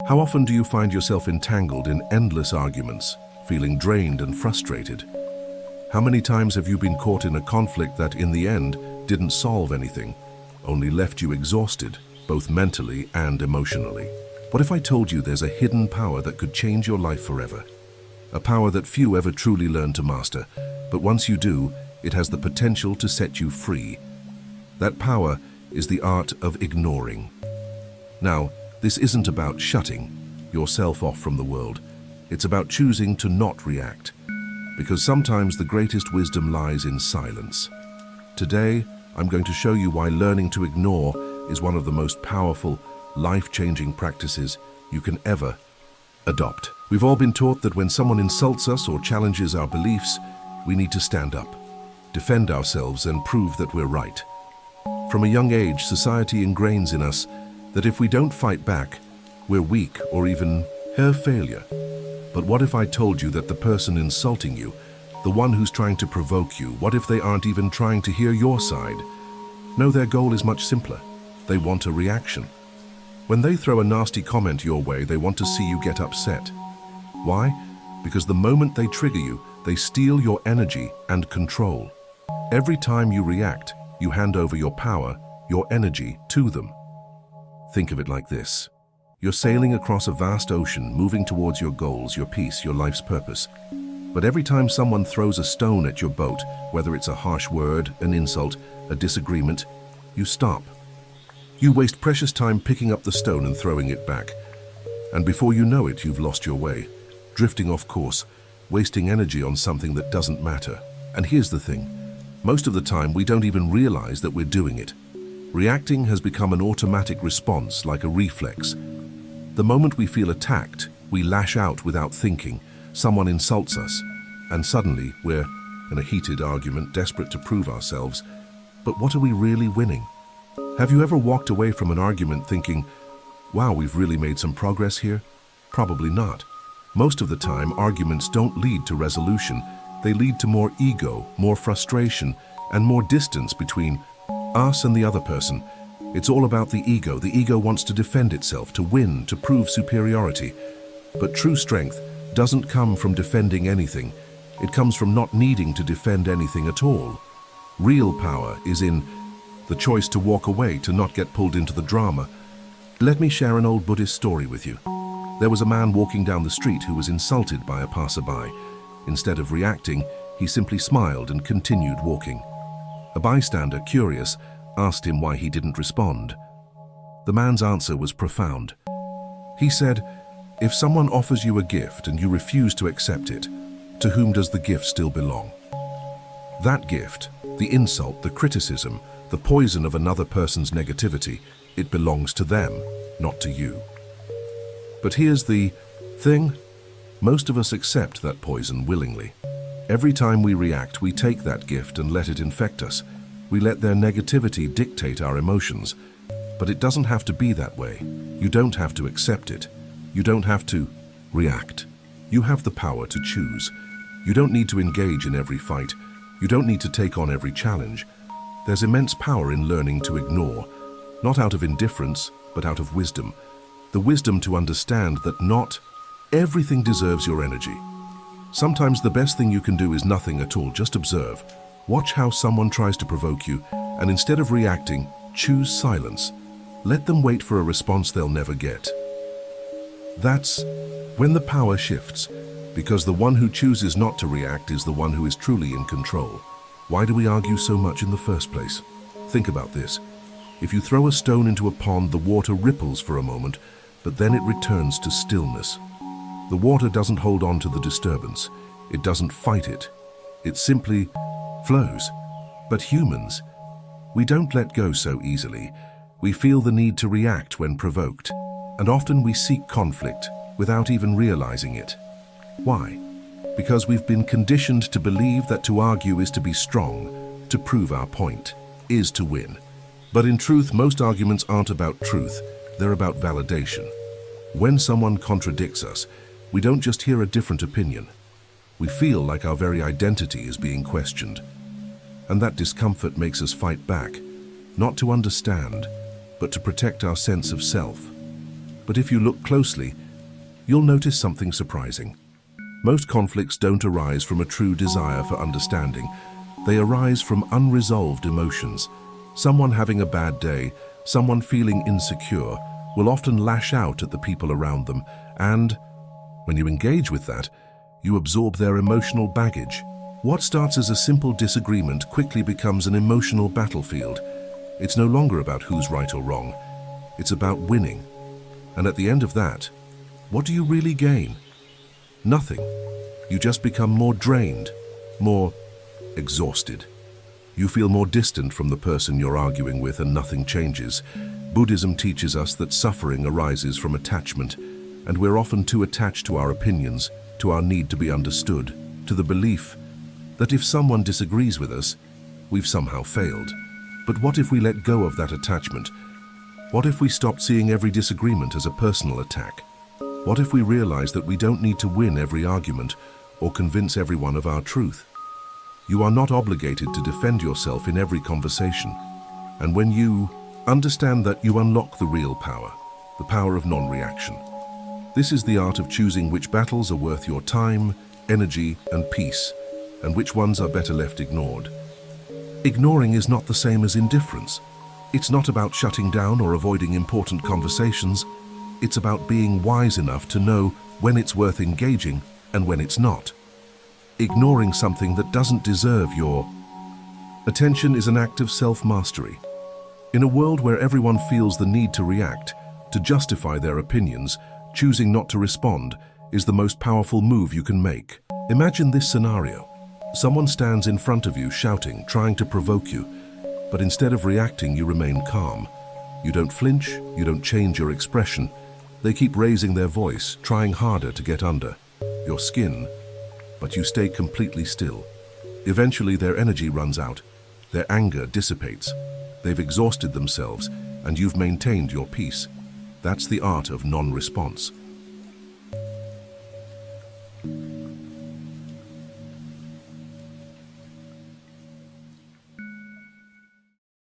How often do you find yourself entangled in endless arguments, feeling drained and frustrated? How many times have you been caught in a conflict that, in the end, didn't solve anything, only left you exhausted, both mentally and emotionally? What if I told you there's a hidden power that could change your life forever? A power that few ever truly learn to master, but once you do, it has the potential to set you free. That power is the art of ignoring. Now, this isn't about shutting yourself off from the world. It's about choosing to not react, because sometimes the greatest wisdom lies in silence. Today, I'm going to show you why learning to ignore is one of the most powerful, life-changing practices you can ever adopt. We've all been taught that when someone insults us or challenges our beliefs, we need to stand up, defend ourselves, and prove that we're right. From a young age, society ingrains in us that if we don't fight back, we're weak or even a failure. But what if I told you that the person insulting you, the one who's trying to provoke you, what if they aren't even trying to hear your side? No, their goal is much simpler. They want a reaction. When they throw a nasty comment your way, they want to see you get upset. Why? Because the moment they trigger you, they steal your energy and control. Every time you react, you hand over your power, your energy to them. Think of it like this. You're sailing across a vast ocean, moving towards your goals, your peace, your life's purpose. But every time someone throws a stone at your boat, whether it's a harsh word, an insult, a disagreement, you stop. You waste precious time picking up the stone and throwing it back. And before you know it, you've lost your way, drifting off course, wasting energy on something that doesn't matter. And here's the thing. Most of the time, we don't even realize that we're doing it. Reacting has become an automatic response, like a reflex. The moment we feel attacked, we lash out without thinking. Someone insults us, and suddenly we're in a heated argument, desperate to prove ourselves. But what are we really winning? Have you ever walked away from an argument thinking, wow, we've really made some progress here? Probably not. Most of the time, arguments don't lead to resolution. They lead to more ego, more frustration, and more distance between us and the other person. It's all about the ego. The ego wants to defend itself, to win, to prove superiority. But true strength doesn't come from defending anything. It comes from not needing to defend anything at all. Real power is in the choice to walk away, to not get pulled into the drama. Let me share an old Buddhist story with you. There was a man walking down the street who was insulted by a passerby. Instead of reacting, he simply smiled and continued walking. A bystander, curious, asked him why he didn't respond. The man's answer was profound. He said, if someone offers you a gift and you refuse to accept it, to whom does the gift still belong? That gift, the insult, the criticism, the poison of another person's negativity, it belongs to them, not to you. But here's the thing. Most of us accept that poison willingly. Every time we react, we take that gift and let it infect us. We let their negativity dictate our emotions. But it doesn't have to be that way. You don't have to accept it. You don't have to react. You have the power to choose. You don't need to engage in every fight. You don't need to take on every challenge. There's immense power in learning to ignore, not out of indifference, but out of wisdom. The wisdom to understand that not everything deserves your energy. Sometimes the best thing you can do is nothing at all, just observe. Watch how someone tries to provoke you, and instead of reacting, choose silence. Let them wait for a response they'll never get. That's when the power shifts, because the one who chooses not to react is the one who is truly in control. Why do we argue so much in the first place? Think about this. If you throw a stone into a pond, the water ripples for a moment, but then it returns to stillness. The water doesn't hold on to the disturbance. It doesn't fight it. It simply flows. But humans, we don't let go so easily. We feel the need to react when provoked, and often we seek conflict without even realizing it. Why? Because we've been conditioned to believe that to argue is to be strong, to prove our point, is to win. But in truth, most arguments aren't about truth, they're about validation. When someone contradicts us, we don't just hear a different opinion. We feel like our very identity is being questioned. And that discomfort makes us fight back, not to understand, but to protect our sense of self. But if you look closely, you'll notice something surprising. Most conflicts don't arise from a true desire for understanding. They arise from unresolved emotions. Someone having a bad day, someone feeling insecure, will often lash out at the people around them, and when you engage with that, you absorb their emotional baggage. What starts as a simple disagreement quickly becomes an emotional battlefield. It's no longer about who's right or wrong. It's about winning. And at the end of that, what do you really gain? Nothing. You just become more drained, more exhausted. You feel more distant from the person you're arguing with, and nothing changes. Buddhism teaches us that suffering arises from attachment, and we're often too attached to our opinions, to our need to be understood, to the belief that if someone disagrees with us, we've somehow failed. But what if we let go of that attachment? What if we stopped seeing every disagreement as a personal attack? What if we realize that we don't need to win every argument or convince everyone of our truth? You are not obligated to defend yourself in every conversation. And when you understand that, you unlock the real power, the power of non-reaction. This is the art of choosing which battles are worth your time, energy, and peace, and which ones are better left ignored. Ignoring is not the same as indifference. It's not about shutting down or avoiding important conversations. It's about being wise enough to know when it's worth engaging and when it's not. Ignoring something that doesn't deserve your attention is an act of self-mastery. In a world where everyone feels the need to react, to justify their opinions, choosing not to respond is the most powerful move you can make. Imagine this scenario. Someone stands in front of you shouting, trying to provoke you, but instead of reacting, you remain calm. You don't flinch, you don't change your expression. They keep raising their voice, trying harder to get under your skin, but you stay completely still. Eventually, their energy runs out, their anger dissipates. They've exhausted themselves, and you've maintained your peace. That's the art of non-response.